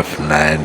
F9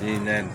G9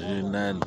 G9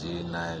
G9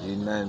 G9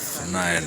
F9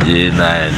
G9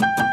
जाओ